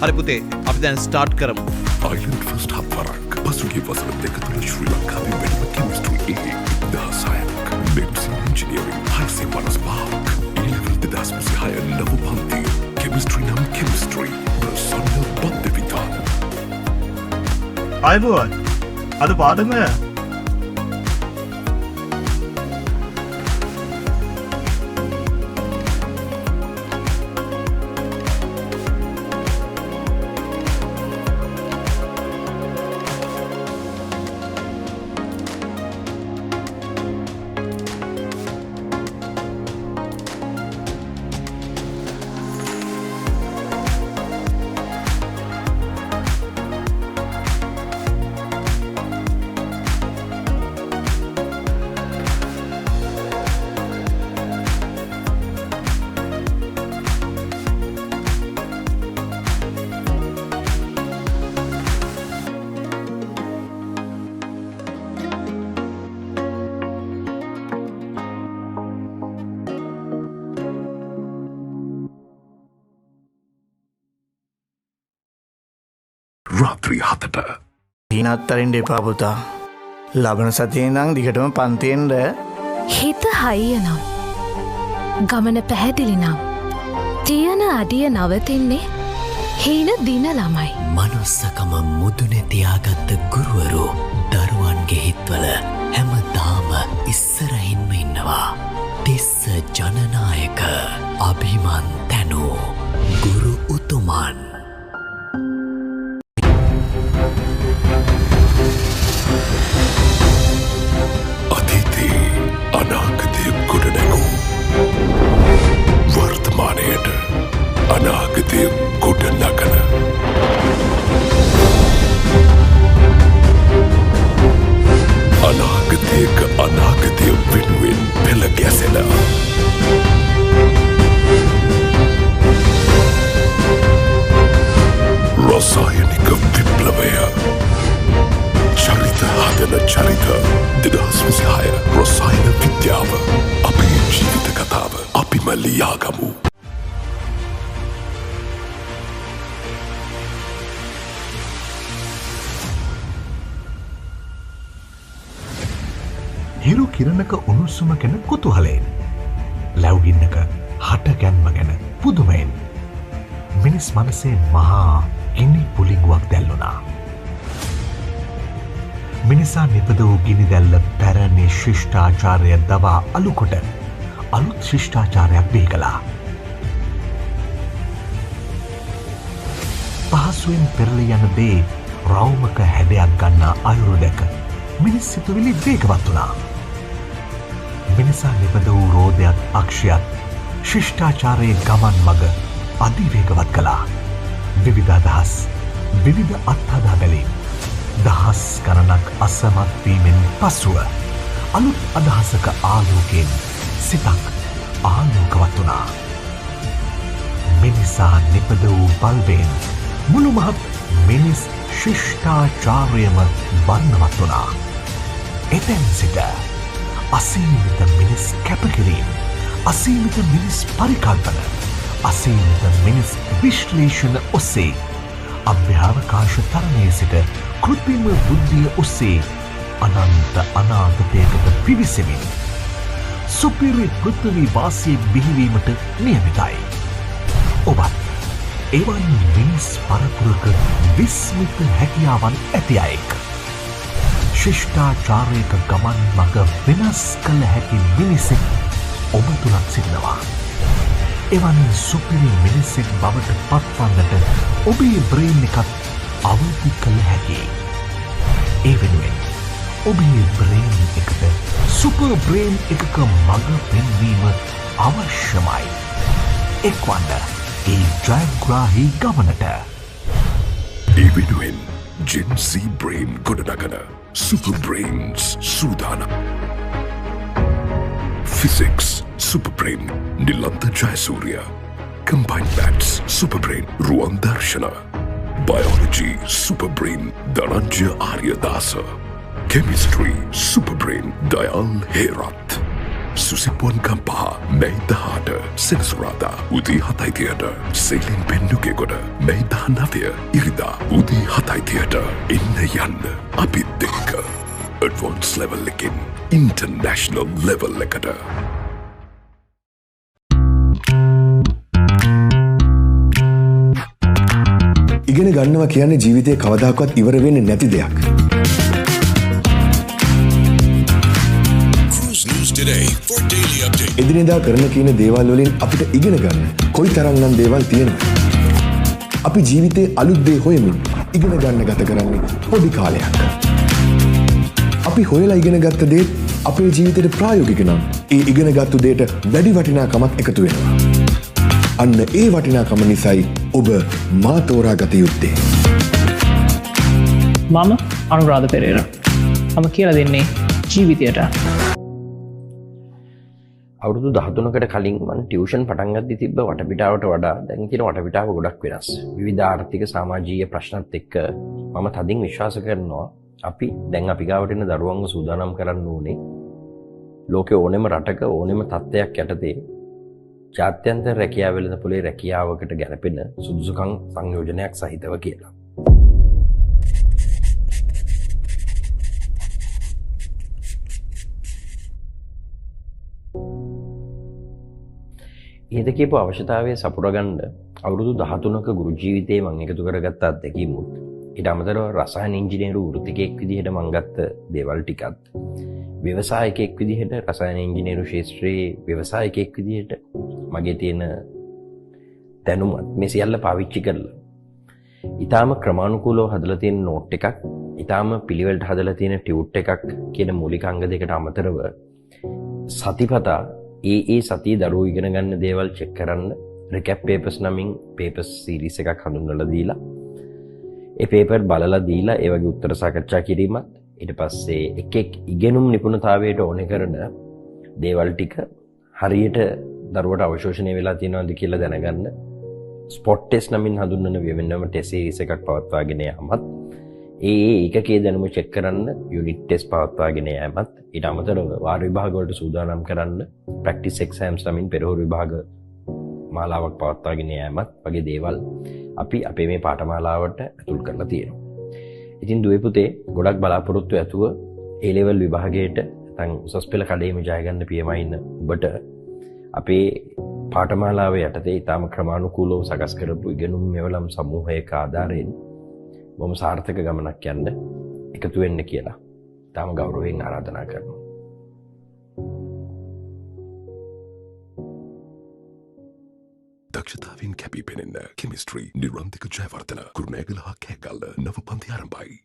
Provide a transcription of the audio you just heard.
හරි පුතේ අපි දැන් ස්ටාර්ට් කරමු. Island First හත්වරක් පසුගිය වසර දෙක තුළ ශ්‍රී ලංකාවේ වැඩිම කෙමිස්ට්‍රි දහසයක් මෙම්සි ඉංජිනියරිං 655ක් ඉලෙවල් 2026 නව පන්ති කෙමිස්ට්‍රි නම් කෙමිස්ට්‍රි ප්‍රසන්න බද්දවිතාන අයබෝවන් අද පාඩම රාත්‍රී 7ට හිනත්තරින් දෙපා පුතා ලබන සතියේ නම් දිගටම පන්තියෙන්ද හිත හයිය නම් ගමන පැහැදිලි නම් තියන අඩිය නවතින්නේ හීන දින ළමයි මනුස්සකම මුදුනේ තියාගත්ත ගුරුවරු දරුවන්ගේ හිත්වල හැමදාම ඉස්සරහින්ම ඉන්නවා තිස්ස ජනනායක අභිමන් තැනූ ගුරු උතුමන් අතීතයේ අනාගතය ගොඩනැගූ වර්තමානයට අනාගතය ගොඩනගන අනාගතයක අනාගතය වෙනුවෙන් පෙළ ගැසෙන රසායනික විප්ලවය චරිත හදන චරිත 2026 රසායන විද්‍යාව අපේ ජීවිත කතාව අපිම ලියාගමු. හිරු කිරණක උණුසුම ගැන කුතුහලයෙන් ලැව්ගින්නක හට ගැන්ම ගැන පුදුමයෙන් මිනිස් මනසේ මහා ගිනි පුලිඟුවක් දැල්ලුණා. මිනිසා නිපද වූ ගිනි දැල්ල පැරණි ශිෂ්ඨාචාරය දවා අලුකොට අලුත් ශිෂ්ඨාචාරයක් බිහි කළා. පහසුවෙන් පෙරළී යන දේ රවුමක හැඩයක් ගන්නා අයුරු දැක මිනිස් සිතුවිලි වේගවත් වුණා. මිනිසා නිපද වූ රෝදයක් අක්ෂයක් ශිෂ්ඨාචාරයේ ගමන් මග අධිවේගවත් කළා. විවිධ අදහස් විවිධ අත්හදා බැලීම් දහස් ගණනක් අසමත් වීමෙන් පසුව අලුත් අදහසක ආලෝකයෙන් සිතක් ආලෝකවත් වුණා. මිනිසා නිපද වූ බල්බයෙන් මුළු මහත් මිනිස් ශිෂ්ඨාචාරයම වර්ණවත් වුණා. එතැන් සිට අසීමිත මිනිස් කැපකිරීම, අසීමිත මිනිස් පරිකල්පන, අසීමිත මිනිස් විශ්ලේෂණ ඔස්සේ අභ්‍යාවකාශ තරණයේ සිට කෘත්‍රිම බුද්ධිය ඔස්සේ අනන්ත අනාගතයකට පිවිසෙමින් සුපිරි පෘථිවි වාසී බිහිවීමට නියමිතයි. ඔබත් එවන් මිනිස් පරපුරක විස්මිත හැකියාවන් ඇති අයෙක්. ශිෂ්ඨාචාරයක ගමන් මඟ වෙනස් කළ හැකි මිනිසෙක් ඔබ තුළත් සිටිනවා. එවන් සුපිරි මිනිසෙක් බවට පත්වන්නට ඔබේ බ්‍රේන් එකත් අවදි කළ හැකි. ඒ වෙනුවෙන් ඔබේ බ්‍රේන් එකට සුපර් බ්‍රේන් එකක මඟ පෙන්වීම අවශ්‍යමයි. එක්වන්න ඒ ජයග්‍රාහී ගමනට. ඒ වෙනුවෙන් Gen Z Brain ගොඩනගන Super Brains සූදානම්. Physics Super Brain Nilantha Jayasuriya. Combined Maths Super Brain රුවන් දර්ශන. Biology Super Brain Dhananjaya ආර්යදාස. Chemistry Super Brain දයාල් Herath. සුසිපුවන් Gampaha මැයි 18 සෙනසුරාදා උදේ 7:30ට සෙලින් පෙන්නුකේගොඩ මැයි 19 ඉරිදා උදේ 7:30ට එන්න යන්න අපිත් එක්ක ඇඩ්වාන්ස් ලෙවල් එකකින් ඉන්ටර්නැෂනල් ලෙවල් එකට. ඉගෙන ගන්නවා කියන්නේ ජීවිතේ කවදාකවත් ඉවර වෙන්නේ නැති දෙයක්. එදිනෙදා කරන කියන දේවල් වලින් අපිට ඉගෙන ගන්න කොයි තරම්නම් දේවල් තියෙනවද? අපි ජීවිතේ අලුත් දේ හොයමින් ඉගෙන ගන්න ගත කරන්නේ පොඩි කාලයක්. අපි හොයලා ඉගෙන ගත්ත දේ අපේ ජීවිතේට ප්‍රායෝගික නම් ඒ ඉගෙනගත්තු දේට වැඩි වටිනාකමක් එකතු වෙනවා. අන්න ඒ වටිනාකම නිසායි ඔබ මා තෝරාගත යුත්තේ. මම අනුරාධ පෙරේරා. මම කියලා දෙන්නේ ජීවිතයට. අවුරුදු 13කට කලින් මම ටියුෂන් පටන් ගද්දි තිබ්බ වටපිටාවට වඩා දැන් තියෙන වටපිටාව ගොඩක් වෙනස්. විවිධ ආර්ථික සමාජීය ප්‍රශ්නත් එක්ක මම තදින් විශ්වාස කරනවා අපි ගාවට එන දරුවන්ව සූදානම් කරන්න ඕනේ ලෝකේ ඕනෙම රටක ඕනෙම තත්ත්වයක් යටතේ ජාත්‍යන්තර රැකියාව වෙළඳපොලේ රැකියාවකට ගැලපෙන සුදුසුකම් සංයෝජනයක් සහිතව කියලා. ඉහත කියපු අවශ්‍යතාවය සපුරගන්න අවුරුදු 13ක ගුරු ජීවිතයේ මම එකතු කරගත්ත අත්දැකීමුත් ඊට අමතරව රසායන ඉංජිනේරු වෘත්තිකයෙක් විදිහට මම ගත්ත දේවල් ටිකත් ව්‍යවසායකයෙක් විදිහට රසායන ඉංජිනේරු ශාස්ත්‍රයේ ව්‍යවසායකයෙක් විදිහට මගේ තියෙන දැනුමත් මේ සියල්ල පාවිච්චි කරලා ඊටාම ක්‍රමානුකූලව හදලා තියෙන නෝට් එකක් ඊටාම පිළිවෙලට හදලා තියෙන ටියුට් එකක් කියන මූලික අංග දෙකට අමතරව සතිපතා ඒ සතිය දරුවෝ ඉගෙන ගන්න දේවල් චෙක් කරන්න රිකැප් පේපර්ස් නමින් පේපර්ස් සීරීස් එකක් හඳුන්වලා දීලා ඒ පේපර් බලලා දීලා ඒ වගේ උත්තර සාකච්ඡා කිරීමත් ඊට පස්සේ එක් ඉගෙනුම් නිපුණතාවයට ඕනේ කරන දේවල් ටික හරියට දරුවට අවශෝෂණය වෙලා තියෙනවද කියලා දැනගන්න ස්පොට් ටෙස්ට් නමින් හඳුන්වන වෙනම ටෙස්ට් සීරීස් එකක් පවත්වාගෙන යාමත් ඒකකේ දැනුම චෙක් කරන්න යුනිට් ටෙස්ට් පවත්වාගෙන යාමත් ඊට අමතරව වාර විභාග වලට සූදානම් කරන්න ප්‍රැක්ටිස් එක්සෑම්ස් නමින් පෙරහුරු විභාග මාලාවක් පවත්වාගෙන යාමත් වගේ දේවල් අපි අපේ මේ පාඨමාලාවට ඇතුල් කරලා තියෙනවා. ඉතින් දුවේ පුතේ ගොඩක් බලාපොරොත්තු ඇතුව A level විභාගයට නැත්නම් උසස් පෙළ කඩේම ජය ගන්න පියමයි ඉන්න ඔබට අපේ පාඨමාලාව යටතේ ඊටම ක්‍රමානුකූලව සකස් කරපු ඉගෙනුම් මෙවලම් සමූහයක ආධාරයෙන් බොහොම සාර්ථක ගමනක් යන්න එකතු වෙන්න කියලා තාම ගෞරවයෙන් ආරාධනා කරනවා. දක්ෂතාවෙන් කැපී පෙනෙන්න කෙමිස්ට්‍රි නිර්වන්තික ජයවර්ධන කුරුණෑගල හා කෑගල්ල නව පන්ති ආරම්භයි.